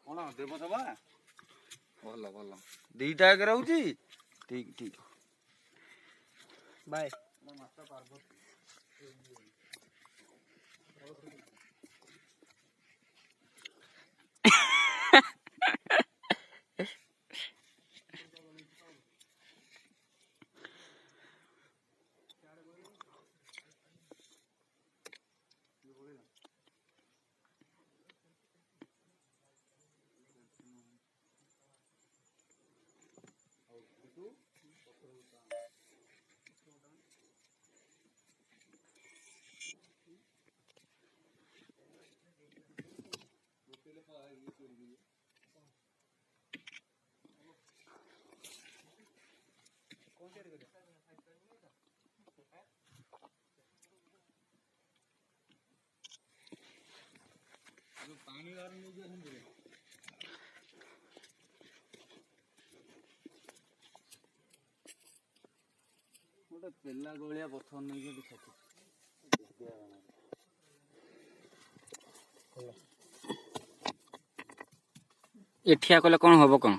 कौन देवसभा भल भल दीटा एक रही ठीक ठीक बाय पानी गोटे पेला गलिया पथर नहीं एठिया कले कौन हम कौन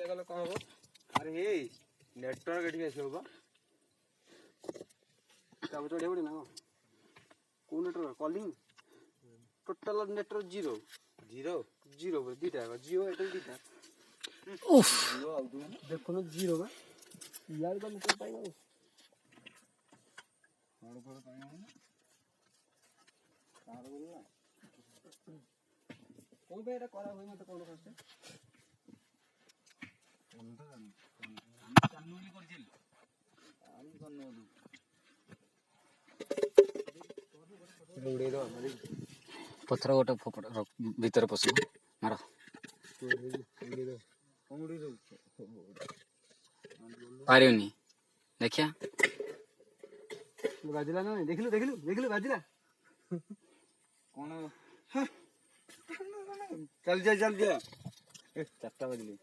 गले कौन हम अरे हे नेटवर्क एठी आसी होबा तब चढ़े पड़ी ना को network calling total network zero zero zero data Jio Airtel data उफ देखो ना जीरो बा यार का नेटवर्क पाइबा और पर पाइबा तार बोलना कोन पे एटा करा होई मते कोन फास्ट कोन तो जाननुली करजिल आनी जाननु उड़े दो मारी पथर गोटे भीतर पस मार पारिनी देखिया बाजिला ना देखलु देखलु देखलु बाजिला कौन चल जा चारटा बजले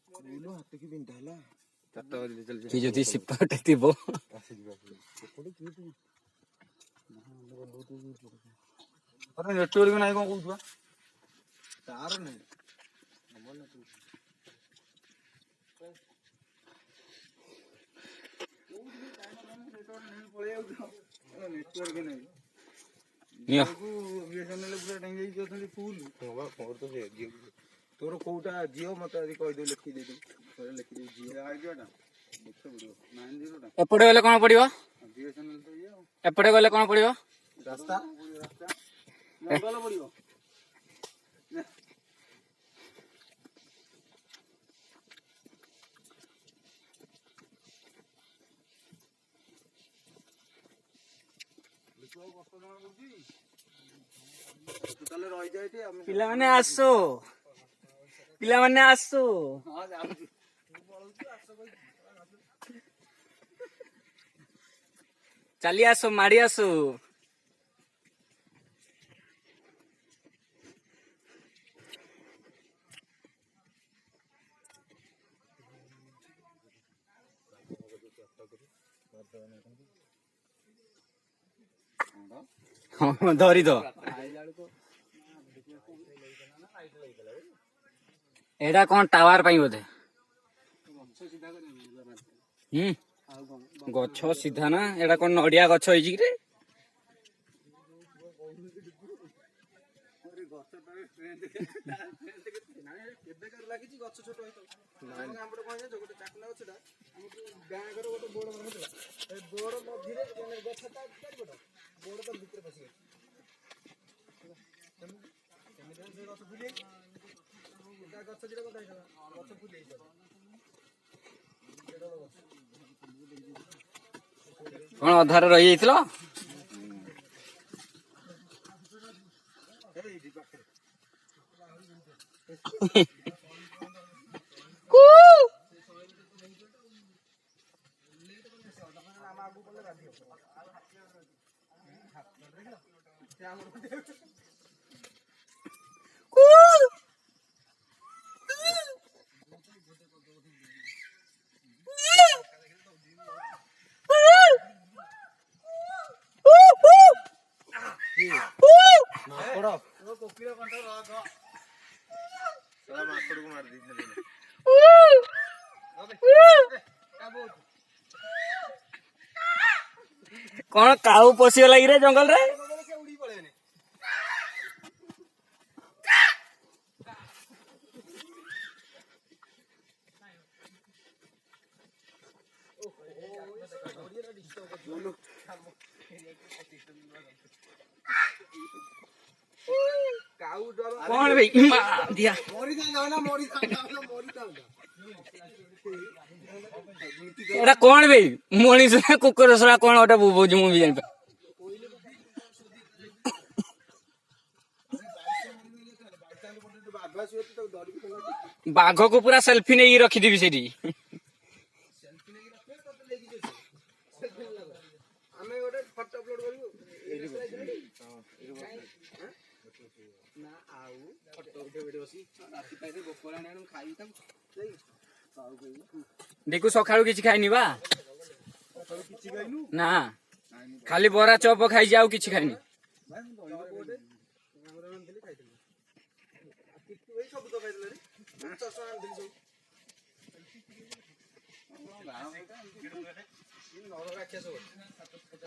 बोलो हाथ की बिंटा हला चारटा बजले चल जा कि जदी सिपाटे थिबो अरे नेटवर्क नहीं कौन कहूँ तार नहीं नेटवर्क नहीं फुल तोर कौटा जियो मत कहीदे लिखिदे लिखिदे जियो आइडियाटा देखो वीडियो 90 एपटे गले कोन पड़िबो बीएसएनएल तो ये एपटे गले कोन पड़िबो रास्ता मंगल पड़िबो पिला माने आसो चली आसो माड़ी आसो धरी दो एडा कौन टावर पाई बोधे गछ सीधा ना एडा कौन नडिया गछ होई जी रे कौन अधार रही कौन काऊ पशिगला कि रे जंगल रे कौन भाई मार दिया एटा कौन भाई मनीष कुकुर सरा कौन ओटा बुझ मु भी जान बाघ को पूरा सेल्फी नहीं रखीदेवी सेठी देखु सकाळू किछि खाइनी बा ना खाली बरा चप खाइ जाऊ किछि खाइनी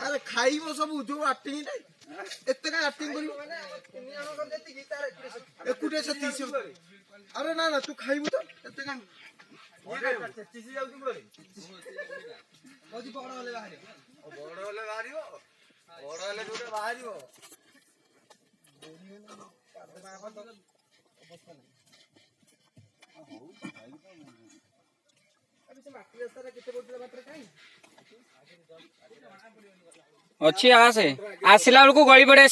अरे खाइबो सब जो एक्टिंग नै एते का एक्टिंग करियो एकुटे से 30 अरे ना ना तू खाइबो तो एते का चेचिसी जाउ तू बोले ओजी बड़ होले बाहरियो बड़ होले जोटे बाहरियो अच्छी आसे आसला बेलू गली पड़े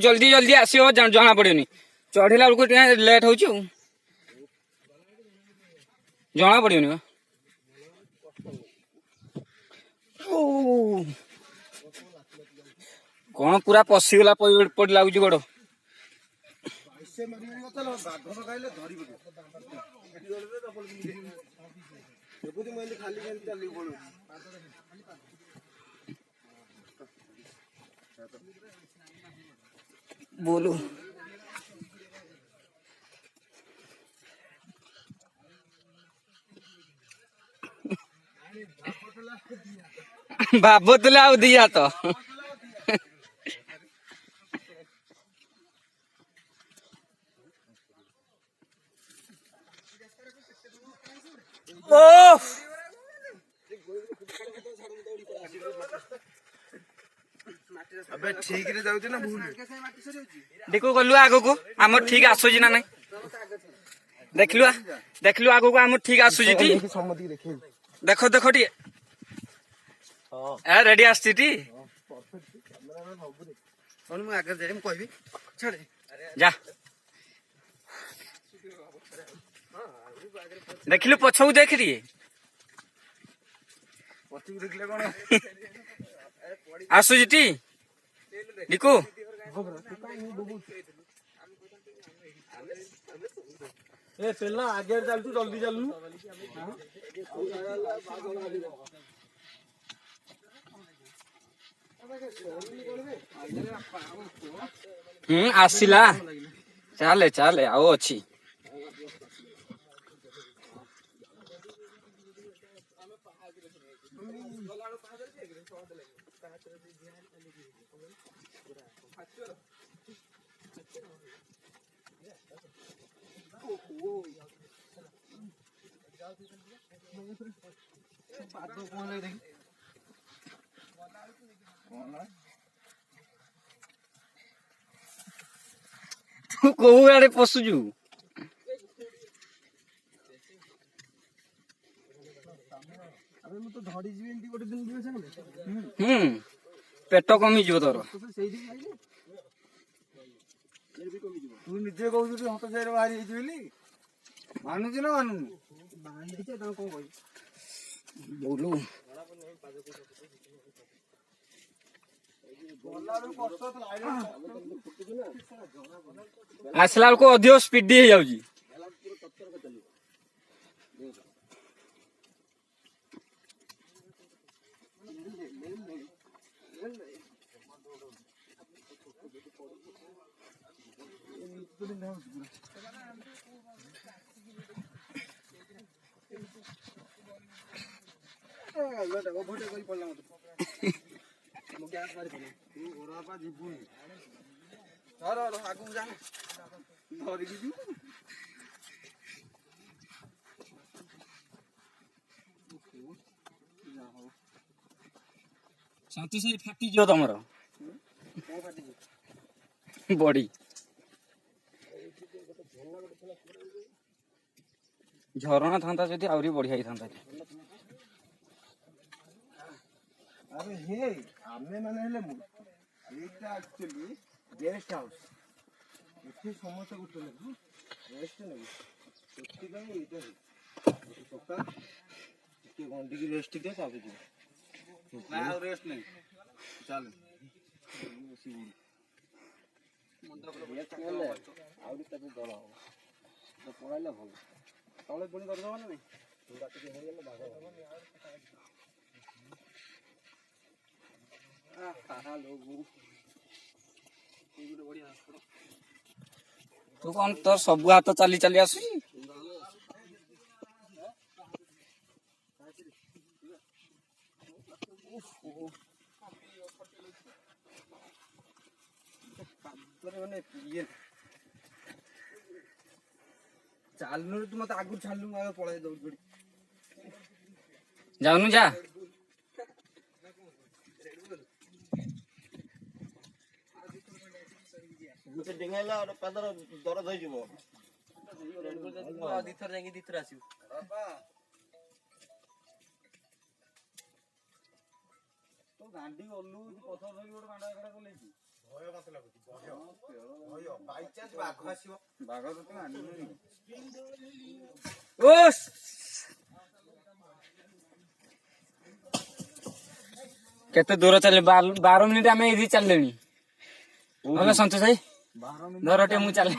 जल्दी जल्दी आसो जना पड़ेनि चढ़ला बेलू लेट हो जना पड़ोनी बा कौन पूरा पशिगला पड़ लगुच गोड़ बोलू बाबतला दिया तो ओ अबे ठीक रे जाउछ ना भूल देखो गलु आगो को हमर ठीक आसुजी ना नहीं देखलु आगो को हमर ठीक आसुजी टी सम्मति देखे देखो देखो T A ready Asti T सुन मु आगे जाई मु कहबी छाड़ जा देखलु पछौ देख री पछू देखले कोन आसुजी टी निकू ए पेला आगे चल तू जल्दी चलू आसिला चाले चाले आओ अच्छी तू कोउ आड़े पशुजु अबे मु तो धड़ी जीवे एंटी गोटे दिन जीवे संगे पेट कमी जीव तोर तो सेही दिन खाइले फिर भी कमी जीव तू निजे कहू जे हत जाय रे बाहरी हिज बोली मानु जे ना मानु बाहरी जे ता को कहि बोलू ଆସିଲା ବେଳକୁ ଅଧିକ ସ୍ପିଡ ହେଇଯାଉଛି। ସନ୍ତୋଷ ଭାଇ ଫାଟିଯିବ ତମର ବଡି। ଝରଣା ଥାନ୍ତା ଯଦି ଆହୁରି ବଢିଆ ହେଇଥାନ୍ତା। ଆରେ ହେ ଆମେ ମାନେ ହେଲେ ମୁଁ ଏଇଟା ଆକ୍ଚୁଆଲି ଗେଷ୍ଟ ହାଉସ୍। ଏଠି ସମସ୍ତେ ଗୋଟେ ନେବୁ ରେଷ୍ଟ ନେବୁ, ସେଥିପାଇଁ ଏଇଟା ସକାଳ ଟିକେ ଗଣ୍ଡିକି ରେଷ୍ଟ ଦିଅ ତାପରେ ଯିବ। ଆଉ ରେଷ୍ଟ ନାହିଁ ଚାଲ ଆହୁରି ତାକୁ ଦଳ ହବ ପଳାଇଲେ ଭଲ। ତଳେ ପୁଣି କରିଦେବ ନା ନାଇଁ ଟିକେ ହେଇଗଲେ ବାଘ ତୁ କଣ ତୋର ସବୁ ହାତ ଚାଲି ଚାଲି ଆସୁଛି? ଚାଲୁନୁ ତୁ ମତେ ଆଗରୁ ଛାଡିଲୁ ମୁଁ ପଳେଇ ଦୌଡ଼ି ପଡି। ଯାଉନୁ ଯା। ଡେଙ୍ଗେଇଲା ପାଦର ଦରଦ ହେଇଯିବ। ଦିଥର ଯାଇକି ଦିଥର ଆସିବୁ। ତ ଗାଣ୍ଡି ଓଲୁ ପଥର ଧରିକି ଗୋଟେ ମାଣ୍ଡା ଏକଡା କଲେଇଛି। ଭୟ ମତେ ଲାଗୁଛି ଭୟ ବାଇଚାନ୍ସ ବାଘ ଆସିବ। ବାଘ ତ ତୁ ଆଣିବୁନି। କେତେ ଦୂର ଚାଲିଲେ 12 ମିନିଟ ଆମେ ଏଇଠି ଚାଲିଲେଣି। ଭଲ ସନ୍ତୋଷ ଭାଇ ଧର ଟିକେ ମୁଁ ଚାଲେ।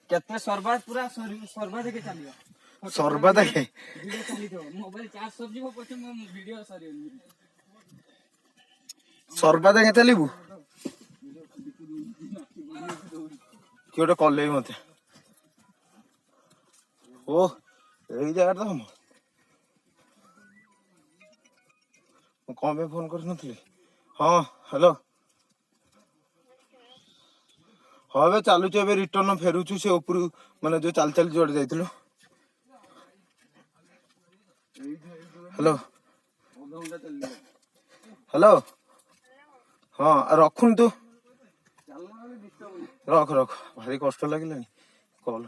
କେତେ ସର୍ବା ପୁରା ସର୍ବା ଦେଖେ ଚାଲିବ। ସର୍ବା ଦେଖେ ଭିଡିଓ ଚାଲିଥିବ ମୋବାଇଲ ଚାର୍ଜ ସରିଯିବ ପଛେ ମୋ ଭିଡିଓ ସରିବନି। ସର୍ବା ଦେଖେ ଚାଲିବୁ କି ଗୋଟେ କଲେଇ ମତେ। ଓ ଏଇ ଜାଗାରେ ତ ମୁଁ କଣ ପାଇଁ ଫୋନ କରିନଥିଲି? ହଁ ହ୍ୟାଲୋ। ହଁ ଏବେ ଚାଲୁଛୁ, ଏବେ ରିଟର୍ନ ଫେରୁଛୁ ସେ ଉପରୁ ମାନେ ଯୋଉ ଚାଲି ଚାଲି ଯୁଆଡେ ଯାଇଥିଲୁ। Hello hello. ହଁ ରଖୁନୁ ତୁ, ରଖ ରଖ ଭାରି କଷ୍ଟ ଲାଗିଲାନି କଲ।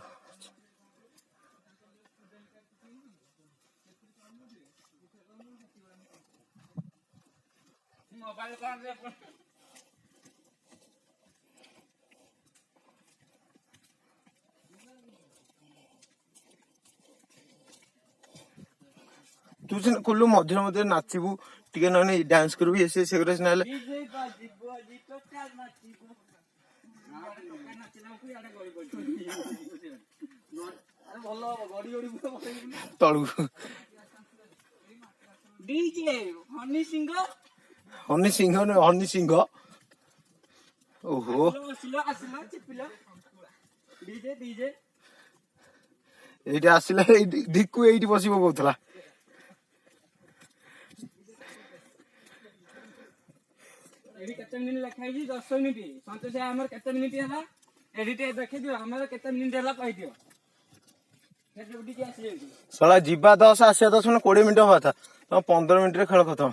ତୁ ସିନା କଲୁ ମଝିରେ ମଝିରେ ନାଚିବୁ ଟିକେ, ନହେଲେ ଡ୍ୟାନ୍ସ କରିବୁ ଇଏ ସେଗୁରା ସିନା ହେଲେ। ତଳକୁ ହନି ସିଂହ ନୁହେଁ, ହନି ସିଂହ। ଓହୋ ଏଇଠି ଆସିଲା, ଏଇଠି ଧିକୁ ଏଇଠି ବସିବ କହୁଥିଲା। ଏଠି କେତେ ମିନିଟ ଲେଖା ହେଇଛି? 10 ମିନିଟ। ସନ୍ତୋଷ ଆମର କେତେ ମିନିଟ ହେଲା ଏଠି ଟିକେ ଦେଖିଦିଅ। ଆମର କେତେ ମିନିଟ ହେଲା କହିଦିଅ। ଶଳା ଯିବା 10 ଆସିବା 10 ମାନେ 20 ମିନିଟ ହବା କଥା। ତମ 15 ମିନିଟରେ ଖେଳ ଖତମ।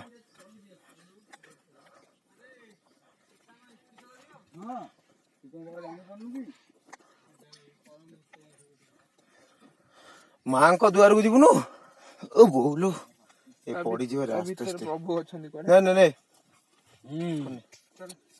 ମାଙ୍କ ଦୁଆରକୁ ଯିବୁନୁ? ଓ ବୋଉଲୁ ଏ ପଡିଯିବ। ନାଇଁ ନାଇଁ ନାଇଁ